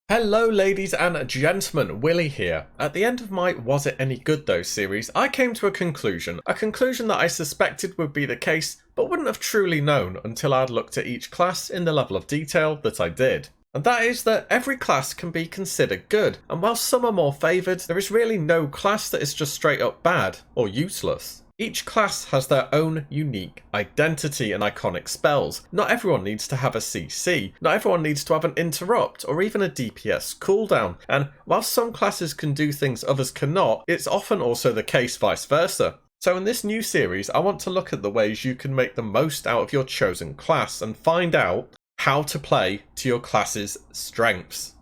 Hello ladies and gentlemen, Willie here. At the end of my Was It Any Good Though series, I came to a conclusion that I suspected would be the case, but wouldn't have truly known until I'd looked at each class in the level of detail that I did. And that is that every class can be considered good, and while some are more favoured, there is really no class that is just straight up bad or useless. Each class has their own unique identity and iconic spells. Not everyone needs to have a CC, not everyone needs to have an interrupt or even a DPS cooldown, and while some classes can do things others cannot, it's often also the case vice versa. So in this new series, I want to look at the ways you can make the most out of your chosen class and find out how to play to your class's strengths.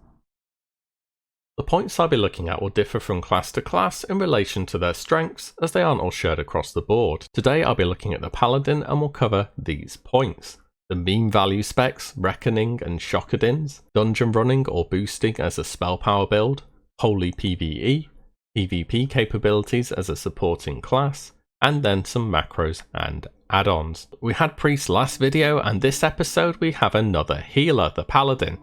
The points I'll be looking at will differ from class to class in relation to their strengths, as they aren't all shared across the board. Today I'll be looking at the Paladin and we'll cover these points: the meme value specs, Reckoning and Shockadins, dungeon running or boosting as a spell power build, holy PvE, PvP capabilities as a supporting class, and then some macros and add-ons. We had Priest last video, and this episode we have another healer, the Paladin.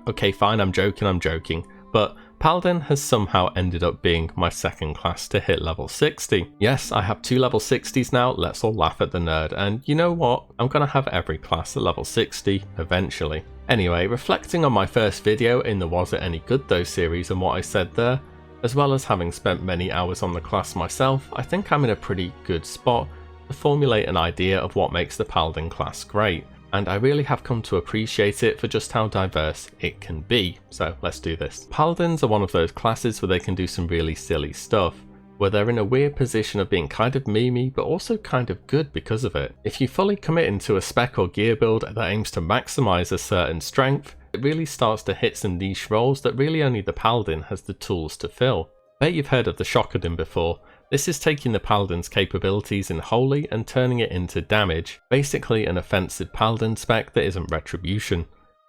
Okay, fine, I'm joking, but Paladin has somehow ended up being my second class to hit level 60. Yes, I have 2 level 60s now, let's all laugh at the nerd, and you know what? I'm gonna have every class at level 60 eventually. Anyway, reflecting on my first video in the Was It Any Good Though series and what I said there, as well as having spent many hours on the class myself, I think I'm in a pretty good spot to formulate an idea of what makes the Paladin class great. And I really have come to appreciate it for just how diverse it can be, so let's do this. Paladins are one of those classes where they can do some really silly stuff, where they're in a weird position of being kind of memey but also kind of good because of it. If you fully commit into a spec or gear build that aims to maximise a certain strength, it really starts to hit some niche roles that really only the Paladin has the tools to fill. I bet you've heard of the Shockadin before. This is taking the Paladin's capabilities in Holy and turning it into damage, basically an offensive Paladin spec that isn't Retribution.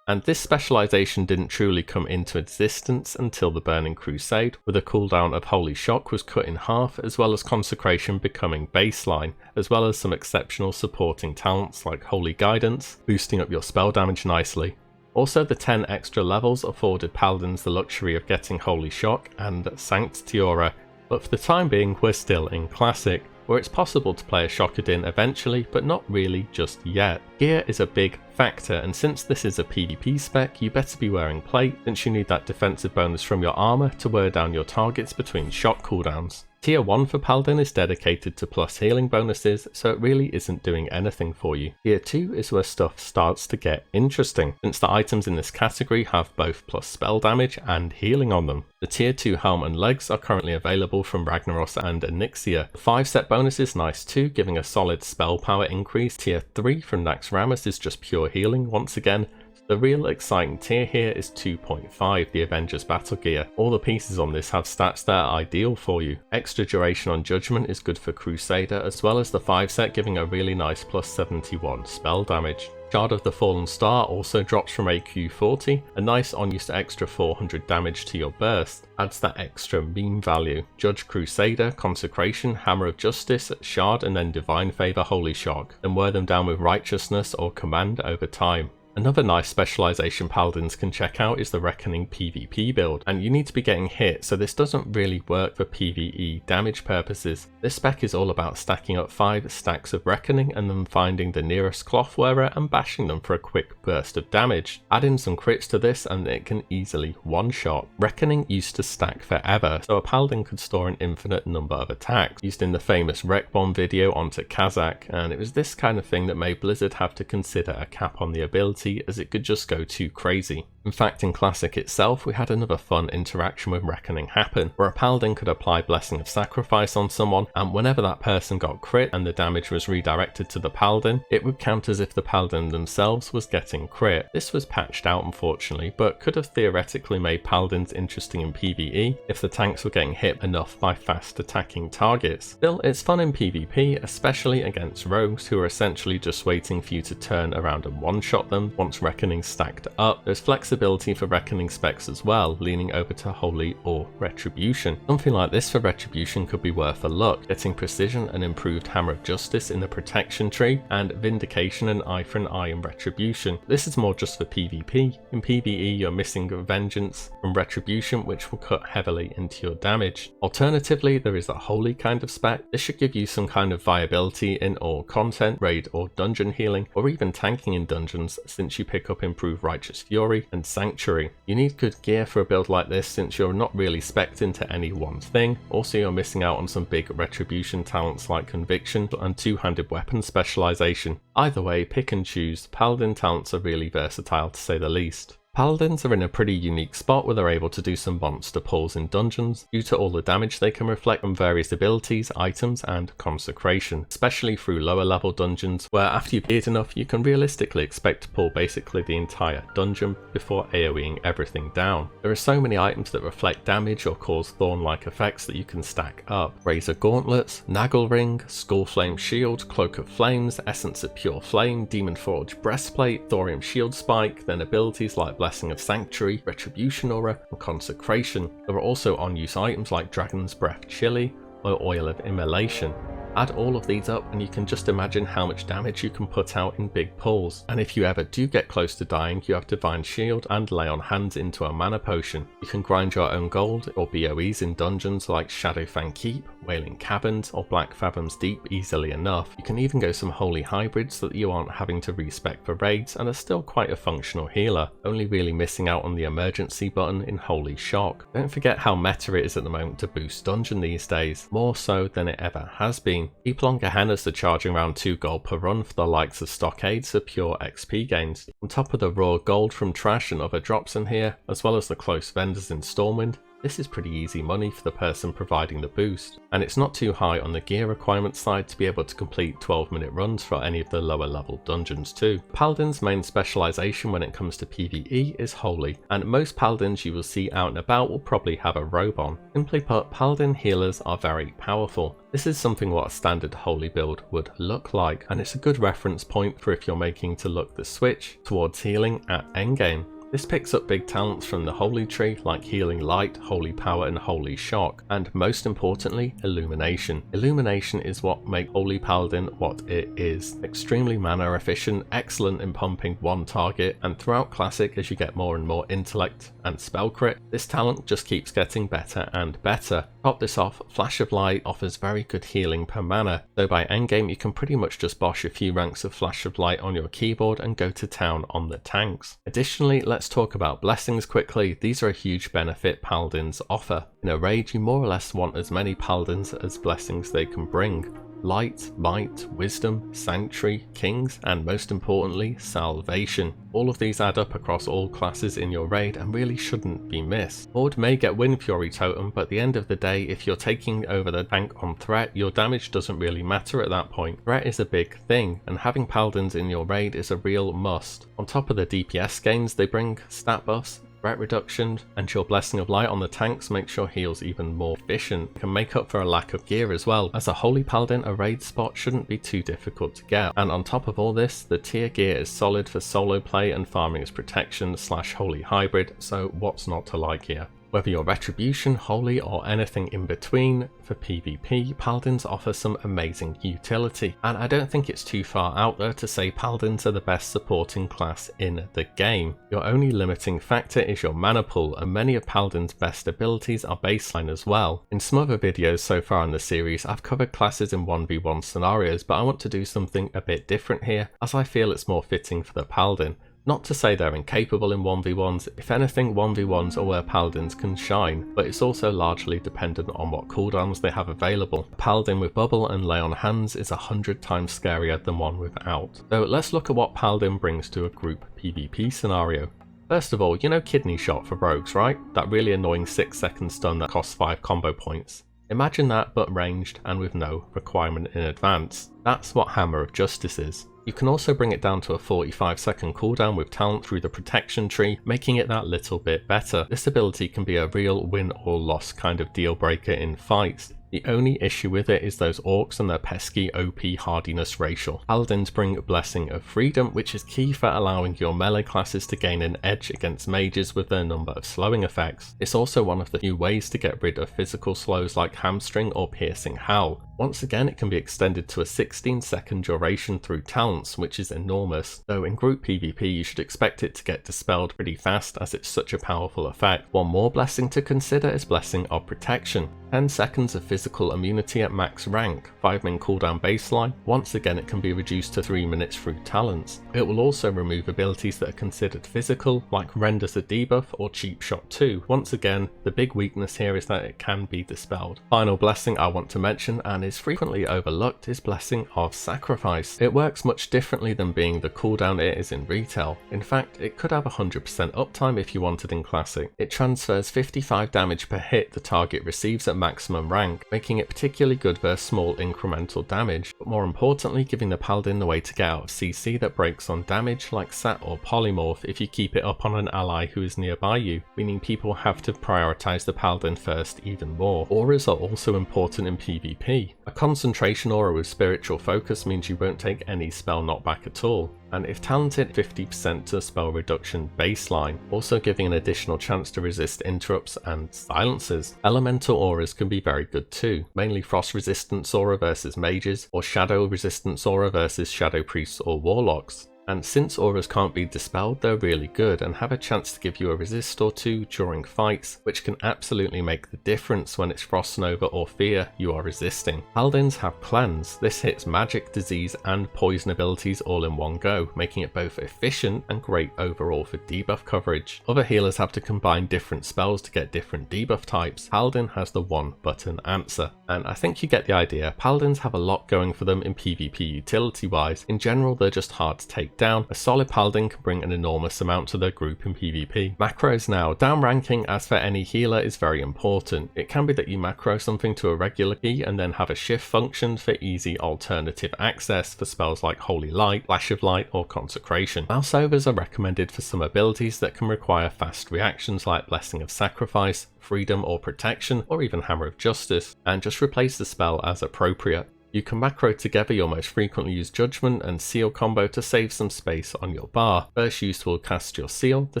And this specialisation didn't truly come into existence until the Burning Crusade, where the cooldown of Holy Shock was cut in half, as well as Consecration becoming baseline, as well as some exceptional supporting talents like Holy Guidance, boosting up your spell damage nicely. Also, the 10 extra levels afforded Paladins the luxury of getting Holy Shock and Sanctity Aura, but for the time being we're still in Classic, where it's possible to play a Shockadin eventually, but not really just yet. Gear is a big factor, and since this is a PvP spec, you better be wearing plate, since you need that defensive bonus from your armour to wear down your targets between shock cooldowns. Tier 1 for Paladin is dedicated to plus healing bonuses, so it really isn't doing anything for you. Tier 2 is where stuff starts to get interesting, since the items in this category have both plus spell damage and healing on them. The Tier 2 helm and legs are currently available from Ragnaros and Onyxia. The 5 set bonus is nice too, giving a solid spell power increase. Tier 3 from Naxxramas is just pure healing once again. The real exciting tier here is 2.5, the Avengers battle gear. All the pieces on this have stats that are ideal for you. Extra duration on Judgement is good for Crusader, as well as the 5 set giving a really nice plus 71 spell damage. Shard of the Fallen Star also drops from AQ 40, a nice on-use extra 400 damage to your burst, adds that extra meme value. Judge Crusader, Consecration, Hammer of Justice, Shard and then Divine Favour Holy Shock, then wear them down with Righteousness or Command over time. Another nice specialisation Paladins can check out is the Reckoning PvP build, and you need to be getting hit, so this doesn't really work for PvE damage purposes. This spec is all about stacking up 5 stacks of Reckoning and then finding the nearest cloth wearer and bashing them for a quick burst of damage. Add in some crits to this and it can easily one-shot. Reckoning used to stack forever, so a Paladin could store an infinite number of attacks, used in the famous Wreck Bomb video onto Kazakh, and it was this kind of thing that made Blizzard have to consider a cap on the ability, as it could just go too crazy. In fact, in Classic itself, we had another fun interaction with Reckoning happen, where a Paladin could apply Blessing of Sacrifice on someone, and whenever that person got crit and the damage was redirected to the Paladin, it would count as if the Paladin themselves was getting crit. This was patched out unfortunately, but could have theoretically made Paladins interesting in PvE if the tanks were getting hit enough by fast attacking targets. Still, it's fun in PvP, especially against rogues who are essentially just waiting for you to turn around and one-shot them once Reckoning stacked up. There's flexibility ability for Reckoning specs as well, leaning over to Holy or Retribution. Something like this for Retribution could be worth a look, getting Precision and improved Hammer of Justice in the Protection tree, and Vindication and Eye for an Eye in Retribution. This is more just for PvP. In PvE you're missing Vengeance from Retribution, which will cut heavily into your damage. Alternatively, there is a Holy kind of spec. This should give you some kind of viability in all content, raid or dungeon healing, or even tanking in dungeons, since you pick up improved Righteous Fury and Sanctuary. You need good gear for a build like this, since you're not really specced into any one thing. Also, you're missing out on some big Retribution talents like Conviction and two-handed weapon specialization. Either way, pick and choose. Paladin talents are really versatile to say the least. Paladins are in a pretty unique spot where they're able to do some monster pulls in dungeons due to all the damage they can reflect from various abilities, items and Consecration, especially through lower level dungeons where after you've geared enough you can realistically expect to pull basically the entire dungeon before AoEing everything down. There are so many items that reflect damage or cause thorn-like effects that you can stack up. Razor Gauntlets, Naggle Ring, Skullflame Shield, Cloak of Flames, Essence of Pure Flame, Demon Forge Breastplate, Thorium Shield Spike, then abilities like Blessing of Sanctuary, Retribution Aura, and Consecration. There are also on-use items like Dragon's Breath Chili or Oil of Immolation. Add all of these up and you can just imagine how much damage you can put out in big pulls. And if you ever do get close to dying, you have Divine Shield and Lay on Hands into a mana potion. You can grind your own gold or BOEs in dungeons like Shadowfang Keep, Wailing Caverns or Black Fathoms Deep easily enough. You can even go some holy hybrids so that you aren't having to respec for raids and are still quite a functional healer, only really missing out on the emergency button in Holy Shock. Don't forget how meta it is at the moment to boost dungeon these days, more so than it ever has been. Keep on Gehennas are charging around 2 gold per run for the likes of Stockades for pure XP gains. On top of the raw gold from trash and other drops in here, as well as the close vendors in Stormwind, this is pretty easy money for the person providing the boost, and it's not too high on the gear requirement side to be able to complete 12-minute runs for any of the lower level dungeons too. Paladin's main specialization when it comes to PvE is Holy, and most Paladins you will see out and about will probably have a robe on. Simply put, Paladin healers are very powerful. This is something what a standard Holy build would look like, and it's a good reference point for if you're making to look the switch towards healing at endgame. This picks up big talents from the Holy tree like Healing Light, Holy Power and Holy Shock, and most importantly, Illumination. Illumination is what makes Holy Paladin what it is. Extremely mana efficient, excellent in pumping one target, and throughout Classic as you get more and more intellect and spell crit, this talent just keeps getting better and better. Top this off, Flash of Light offers very good healing per mana, though by endgame you can pretty much just bosh a few ranks of Flash of Light on your keyboard and go to town on the tanks. Additionally, let's talk about blessings quickly. These are a huge benefit Paladins offer. In a raid you more or less want as many Paladins as blessings they can bring. Light, Might, Wisdom, Sanctuary, Kings, and most importantly, Salvation. All of these add up across all classes in your raid and really shouldn't be missed. Horde may get Wind Fury Totem, but at the end of the day, if you're taking over the tank on threat, your damage doesn't really matter at that point. Threat is a big thing, and having Paladins in your raid is a real must. On top of the DPS gains they bring, stat buffs, threat reduction, and your Blessing of Light on the tanks makes your heals even more efficient. It can make up for a lack of gear as well. As a Holy Paladin, a raid spot shouldn't be too difficult to get, and on top of all this, the tier gear is solid for solo play and farming as protection / Holy Hybrid, so what's not to like here? Whether you're Retribution, Holy, or anything in between, for PvP, Paladins offer some amazing utility, and I don't think it's too far out there to say Paladins are the best supporting class in the game. Your only limiting factor is your mana pool, and many of Paladin's best abilities are baseline as well. In some other videos so far in the series, I've covered classes in 1v1 scenarios, but I want to do something a bit different here, as I feel it's more fitting for the Paladin. Not to say they're incapable in 1v1s, if anything 1v1s are where Paladins can shine, but it's also largely dependent on what cooldowns they have available. A Paladin with Bubble and Lay on Hands is 100 times scarier than one without. So let's look at what Paladin brings to a group PvP scenario. First of all, you know Kidney Shot for rogues, right? That really annoying 6-second stun that costs 5 combo points. Imagine that but ranged and with no requirement in advance. That's what Hammer of Justice is. You can also bring it down to a 45-second cooldown with talent through the protection tree, making it that little bit better. This ability can be a real win or loss kind of deal breaker in fights. The only issue with it is those orcs and their pesky OP hardiness ratio. Paladins bring Blessing of Freedom, which is key for allowing your melee classes to gain an edge against mages with their number of slowing effects. It's also one of the few ways to get rid of physical slows like Hamstring or Piercing Howl. Once again, it can be extended to a 16-second duration through talents, which is enormous, though in group PvP you should expect it to get dispelled pretty fast as it's such a powerful effect. One more blessing to consider is Blessing of Protection. 10 seconds of physical immunity at max rank, 5-min cooldown baseline. Once again, it can be reduced to 3 minutes through talents. It will also remove abilities that are considered physical, like Renders a Debuff or Cheap Shot 2. Once again, the big weakness here is that it can be dispelled. Final blessing I want to mention, and is frequently overlooked, is Blessing of Sacrifice. It works much differently than being the cooldown it is in retail. In fact, it could have 100% uptime if you wanted in Classic. It transfers 55 damage per hit the target receives at maximum rank, making it particularly good versus small incremental damage, but more importantly giving the Paladin the way to get out of CC that breaks on damage like Sat or Polymorph if you keep it up on an ally who is nearby you, meaning people have to prioritise the Paladin first even more. Auras are also important in PvP. A concentration aura with spiritual focus means you won't take any spell knockback at all, and if talented, 50% to spell reduction baseline, also giving an additional chance to resist interrupts and silences. Elemental auras can be very good too, mainly frost resistance aura versus mages, or shadow resistance aura versus shadow priests or warlocks. And since auras can't be dispelled, they're really good and have a chance to give you a resist or two during fights, which can absolutely make the difference when it's Frost Nova or Fear you are resisting. Paladins have Cleanse. This hits magic, disease and poison abilities all in one go, making it both efficient and great overall for debuff coverage. Other healers have to combine different spells to get different debuff types. Paladin has the one button answer. And I think you get the idea. Paladins have a lot going for them in PvP utility wise. In general, they're just hard to take down. A solid Paladin can bring an enormous amount to their group in PvP. Macros now. Down ranking, as for any healer, is very important. It can be that you macro something to a regular key and then have a shift function for easy alternative access for spells like Holy Light, Flash of Light or Consecration. Mouse overs are recommended for some abilities that can require fast reactions like Blessing of Sacrifice, Freedom or Protection, or even Hammer of Justice, and just replace the spell as appropriate. You can macro together your most frequently used Judgement and Seal combo to save some space on your bar. First use will cast your Seal, the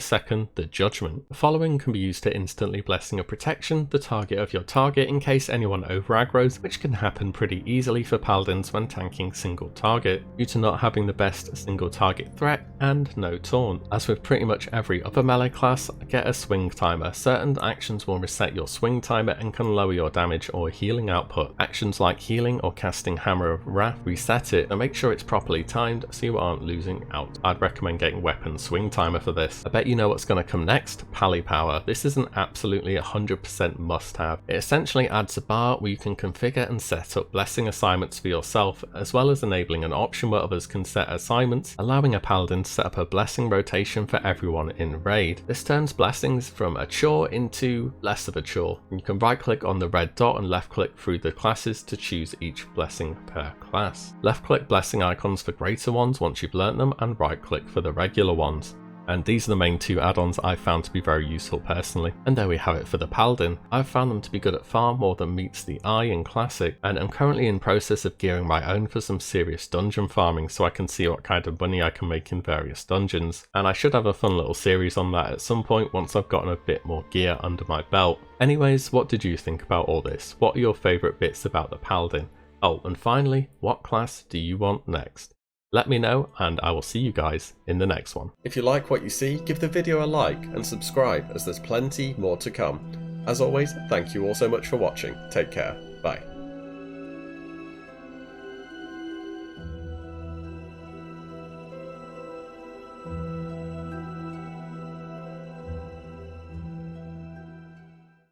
second the Judgement. The following can be used to instantly Blessing of Protection the target of your target in case anyone over aggroes, which can happen pretty easily for Paladins when tanking single target, due to not having the best single target threat and no taunt. As with pretty much every other melee class, get a swing timer. Certain actions will reset your swing timer and can lower your damage or healing output. Actions like healing or casting Hammer of Wrath reset it, and make sure it's properly timed so you aren't losing out. I'd recommend getting weapon swing timer for this. I bet you know what's going to come next. Pally Power. This is an absolutely 100% must have. It essentially adds a bar where you can configure and set up blessing assignments for yourself, as well as enabling an option where others can set assignments, allowing a Paladin to set up a blessing rotation for everyone in raid. This turns blessings from a chore into less of a chore. You can right click on the red dot and left click through the classes to choose each blessing per class. Left click blessing icons for greater ones once you've learnt them, and right click for the regular ones. And these are the main two add-ons I've found to be very useful personally. And there we have it for the Paladin. I've found them to be good at far more than meets the eye in Classic, and I'm currently in process of gearing my own for some serious dungeon farming so I can see what kind of money I can make in various dungeons. And I should have a fun little series on that at some point once I've gotten a bit more gear under my belt. Anyways, what did you think about all this? What are your favourite bits about the Paladin? Oh, and finally, what class do you want next? Let me know, and I will see you guys in the next one. If you like what you see, give the video a like and subscribe, as there's plenty more to come. As always, thank you all so much for watching. Take care. Bye.